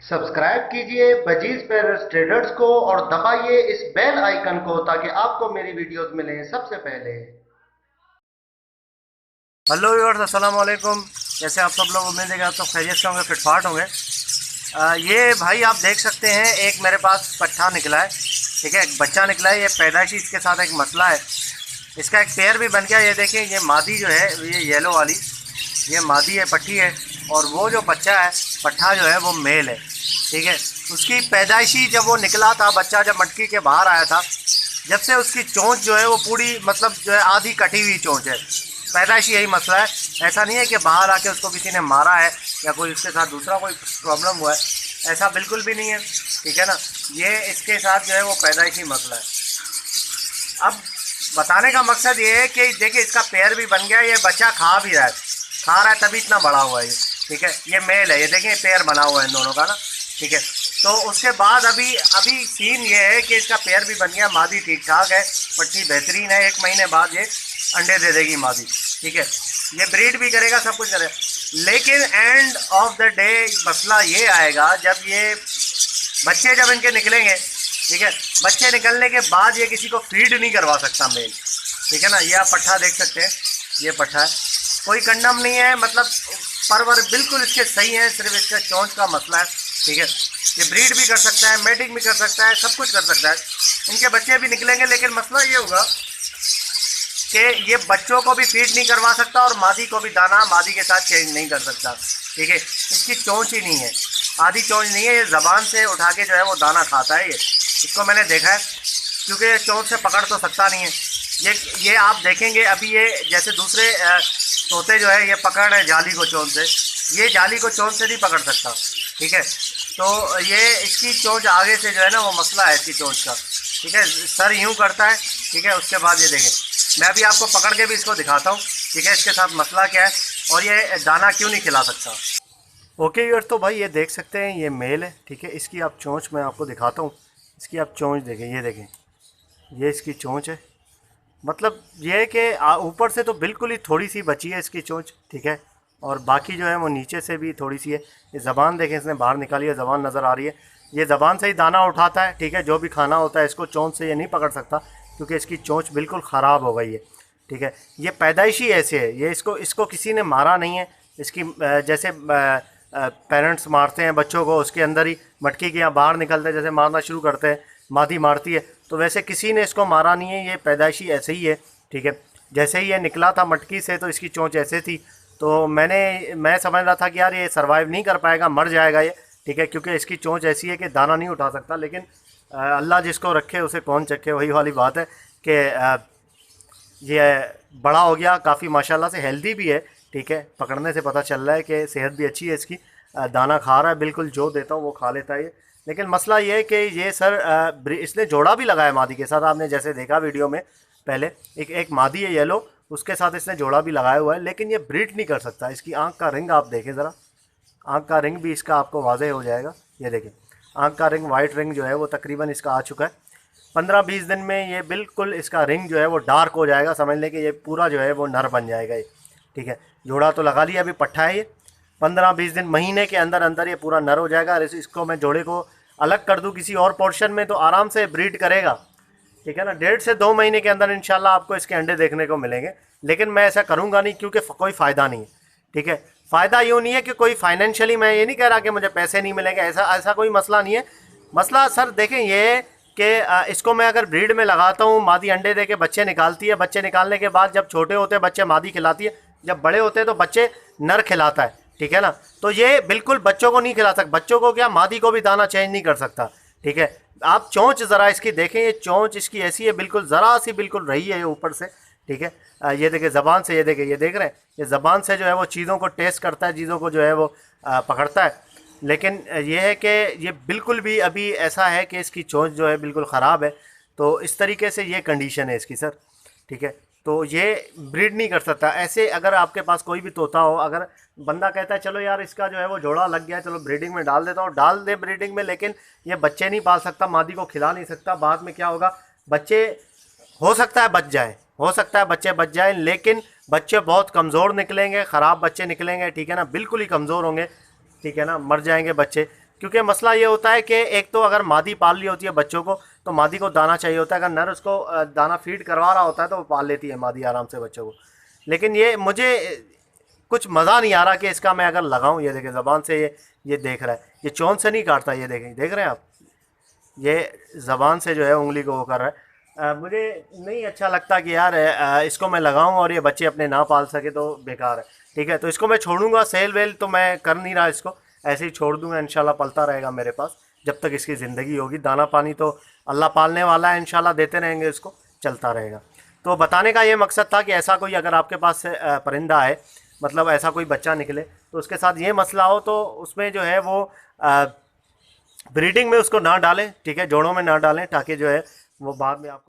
Subscribe कीजिए budgies पेरस traders को और दबाइए इस बेल आइकन को ताकि आपको मेरी वीडियोस मिलें सबसे पहले। हेलो व्यूअर्स, अस्सलाम वालेकुम। कैसे आप सब लोग? उम्मीद है कि आप सब खैरियत से होंगे, फिटफाट होंगे। ये भाई आप देख सकते हैं, एक मेरे पास पट्ठा निकला है, ठीक है, एक बच्चा निकला है। ये पैदाइशी इसके साथ एक मसला है, इसका एक पेयर भी बन गया। ये देखें, ये मादी जो है, ये येलो वाली, ये मादी है, पट्टी है, और वो जो बच्चा है, पट्ठा जो है, वो मेल है, ठीक है। उसकी पैदाइशी जब वो निकला था बच्चा, जब मटकी के बाहर आया था, जब से उसकी चोंच जो है वो पूरी, मतलब जो है आधी कटी हुई चोंच है। पैदाइशी यही मसला है, ऐसा नहीं है कि बाहर आके उसको किसी ने मारा है या कोई उसके साथ दूसरा कोई प्रॉब्लम हुआ है, ऐसा बिल्कुल भी नहीं है, ठीक है ना। ये इसके साथ जो है वो पैदाइशी मसला है। अब बताने का मकसद ये है कि देखिए, इसका पेयर भी बन गया, ये बच्चा खा भी रहा है, तभी इतना बड़ा हुआ है ये, ठीक है। ये मेल है, ये देखें पेयर बना हुआ है इन दोनों का ना, ठीक है। तो उसके बाद अभी अभी सीन ये है कि इसका पेयर भी बन गया, मादी ठीक ठाक है, पट्टी बेहतरीन है, 1 महीने बाद ये अंडे दे देगी मादी, ठीक है। ये ब्रीड भी करेगा, सब कुछ करेगा, लेकिन एंड ऑफ द डे मसला ये आएगा जब ये बच्चे जब इनके निकलेंगे, ठीक है। बच्चे निकलने के बाद ये किसी को फीड नहीं करवा सकता मेल, ठीक है ना। ये आप पट्ठा देख सकते हैं, ये पट्ठा है, कोई कंडम नहीं है, मतलब परवर बिल्कुल इसके सही है, सिर्फ इसका चोंच का मसला है, ठीक है। ये ब्रीड भी कर सकता है, मेटिंग भी कर सकता है, सब कुछ कर सकता है, इनके बच्चे भी निकलेंगे, लेकिन मसला ये होगा कि ये बच्चों को भी फीड नहीं करवा सकता और मादी को भी दाना मादी के साथ चेंज नहीं कर सकता, ठीक है। इसकी चोंच ही नहीं है, आधी चोंच नहीं है, ये ज़बान से उठा के जो है वो दाना खाता है। ये इसको मैंने देखा है, क्योंकि ये चोंच से पकड़ तो सकता नहीं है। ये आप देखेंगे अभी, ये जैसे दूसरे तोते जो है ये पकड़ रहे जाली को चोंच से, ये जाली को चोंच से नहीं पकड़ सकता, ठीक है। तो ये इसकी चोंच आगे से जो है ना, वो मसला है इसकी चोंच का, ठीक है। सर यूँ करता है, ठीक है। उसके बाद ये देखें, मैं अभी आपको पकड़ के भी इसको दिखाता हूँ, ठीक है, इसके साथ मसला क्या है और ये दाना क्यों नहीं खिला सकता। ओके यार, तो भाई ये देख सकते हैं, ये मेल है, ठीक है। इसकी आप चोंच मैं आपको दिखाता हूँ, इसकी आप चोंच देखें, ये देखें, ये इसकी चोंच है। मतलब ये है कि ऊपर से तो बिल्कुल ही थोड़ी सी बची है इसकी चोंच, ठीक है, और बाकी जो है वो नीचे से भी थोड़ी सी है। ये ज़बान देखें, इसने बाहर निकाली है, ज़बान नज़र आ रही है, ये ज़बान से ही दाना उठाता है, ठीक है। जो भी खाना होता है इसको चोंच से ये नहीं पकड़ सकता, क्योंकि इसकी चोंच बिल्कुल ख़राब हो गई है, ठीक है। ये पैदाइशी ऐसे है, ये इसको किसी ने मारा नहीं है। इसकी जैसे पेरेंट्स मारते हैं बच्चों को, उसके अंदर ही मटकी के यहाँ बाहर निकलते हैं, जैसे मारना शुरू करते हैं, मादी मारती है, तो वैसे किसी ने इसको मारा नहीं है, ये पैदाइशी ऐसे ही है, ठीक है। जैसे ही ये निकला था मटकी से तो इसकी चोंच ऐसे थी, तो मैं समझ रहा था कि यार ये सर्वाइव नहीं कर पाएगा, मर जाएगा ये, ठीक है, क्योंकि इसकी चोंच ऐसी है कि दाना नहीं उठा सकता। लेकिन अल्लाह जिसको रखे उसे कौन चखे, वही वाली बात है कि ये बड़ा हो गया काफ़ी, माशाल्लाह से हेल्दी भी है, ठीक है। पकड़ने से पता चल रहा है कि सेहत भी अच्छी है इसकी, दाना खा रहा है, बिल्कुल जो देता हूँ वो खा लेता है ये। लेकिन मसला ये है कि ये सर इसने जोड़ा भी लगाया मादी के साथ, आपने जैसे देखा वीडियो में पहले, एक मादी है येलो, उसके साथ इसने जोड़ा भी लगाया हुआ है, लेकिन ये ब्रीड नहीं कर सकता। इसकी आँख का रिंग आप देखें ज़रा, आँख का रिंग भी इसका आपको वाज़ेह हो जाएगा, ये देखें, आँख का रिंग, वाइट रिंग जो है वो तकरीबन इसका आ चुका है। 15-20 दिन में ये बिल्कुल इसका रिंग जो है वो डार्क हो जाएगा, समझ लें कि ये पूरा जो है वो नर बन जाएगा ये, ठीक है। जोड़ा तो लगा लिया, अभी पट्ठा है ये, 15-20 दिन, महीने के अंदर अंदर ये पूरा नर हो जाएगा। और इसको मैं जोड़े को अलग कर दूँ किसी और पोर्शन में तो आराम से ब्रीड करेगा, ठीक है ना। 1.5 से 2 महीने के अंदर इंशाल्लाह आपको इसके अंडे देखने को मिलेंगे। लेकिन मैं ऐसा करूँगा नहीं, क्योंकि कोई फ़ायदा नहीं है, ठीक है। फ़ायदा यूँ नहीं है कि कोई फाइनेंशियली, मैं ये नहीं कह रहा कि मुझे पैसे नहीं मिलेंगे, ऐसा कोई मसला नहीं है। मसला सर देखें ये कि इसको मैं अगर ब्रीड में लगाता हूँ, मादी अंडे दे के बच्चे निकालती है, बच्चे निकालने के बाद जब छोटे होते हैं बच्चे मादी खिलाती है, जब बड़े होते हैं तो बच्चे नर खिलाता है, ठीक है ना। तो ये बिल्कुल बच्चों को नहीं खिला सकता, बच्चों को क्या, मादी को भी दाना चेंज नहीं कर सकता, ठीक है। आप चोंच ज़रा इसकी देखें, ये चोंच इसकी ऐसी है, बिल्कुल ज़रा सी बिल्कुल रही है ये ऊपर से, ठीक है। ये देखिए ज़बान से, ये देखिए, ये देख रहे हैं, ये ज़बान से जो है वो चीज़ों को टेस्ट करता है, चीज़ों को जो है वो पकड़ता है। लेकिन ये है कि ये बिल्कुल भी अभी ऐसा है कि इसकी चोंच जो है बिल्कुल ख़राब है। तो इस तरीके से ये कंडीशन है इसकी सर, ठीक है। तो ये ब्रीड नहीं कर सकता। ऐसे अगर आपके पास कोई भी तोता हो, अगर बंदा कहता है चलो यार इसका जो है वो जोड़ा लग गया, चलो ब्रीडिंग में डाल देता हूँ, डाल दे ब्रीडिंग में, लेकिन ये बच्चे नहीं पाल सकता, मादी को खिला नहीं सकता। बाद में क्या होगा, बच्चे हो सकता है बच जाए, हो सकता है बच्चे बच जाएं, लेकिन बच्चे बहुत कमज़ोर निकलेंगे, ख़राब बच्चे निकलेंगे, ठीक है ना, बिल्कुल ही कमज़ोर होंगे, ठीक है ना, मर जाएंगे बच्चे। क्योंकि मसला ये होता है कि एक तो अगर मादी पाल ली होती है बच्चों को तो मादी को दाना चाहिए होता है, अगर नर उसको दाना फीड करवा रहा होता है तो वो पाल लेती है मादी आराम से बच्चों को। लेकिन ये मुझे कुछ मज़ा नहीं आ रहा कि इसका मैं अगर लगाऊं। ये देखें ज़बान से ये देख रहा है, ये चोंच से नहीं काटता, ये देखें, देख रहे हैं आप, ये ज़बान से जो है उंगली को वो कर रहा है। मुझे नहीं अच्छा लगता कि यार इसको मैं लगाऊं और ये बच्चे अपने ना पाल सके तो बेकार है। ठीक है, तो इसको मैं छोड़ूंगा, सेल वेल तो मैं कर नहीं रहा, इसको ऐसे ही छोड़ दूंगा, इंशाल्लाह पलता रहेगा मेरे पास जब तक इसकी ज़िंदगी होगी। दाना पानी तो अल्लाह पालने वाला है, इंशाल्लाह देते रहेंगे, इसको चलता रहेगा। तो बताने का ये मकसद था कि ऐसा कोई अगर आपके पास से परिंदा है, मतलब ऐसा कोई बच्चा निकले तो उसके साथ ये मसला हो तो उसमें जो है वो ब्रीडिंग में उसको ना डालें, ठीक है, जोड़ों में ना डालें, ताकि जो है वो बाद में आपको